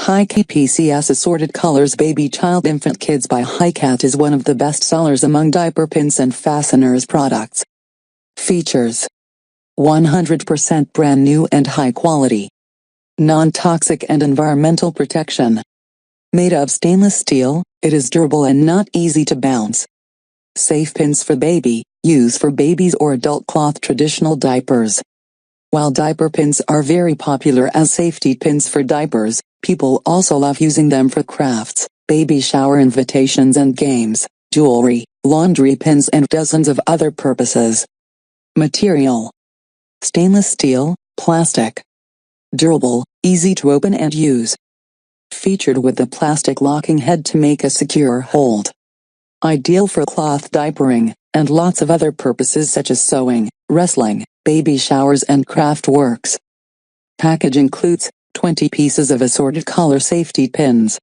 HiCat PCS Assorted Colors Baby Child Infant Kids by HiCat is one of the best sellers among diaper pins and fasteners products. Features: 100% brand new and high quality. Non-toxic and environmental protection. Made of stainless steel, it is durable and not easy to bounce. Safe pins for baby, use for babies or adult cloth traditional diapers. While diaper pins are very popular as safety pins for diapers, people also love using them for crafts, baby shower invitations and games, jewelry, laundry pins and dozens of other purposes. Material: stainless steel, plastic. Durable, easy to open and use. Featured with the plastic locking head to make a secure hold. Ideal for cloth diapering, and lots of other purposes such as sewing, wrestling, baby showers and craft works. Package includes 20 pieces of assorted color safety pins.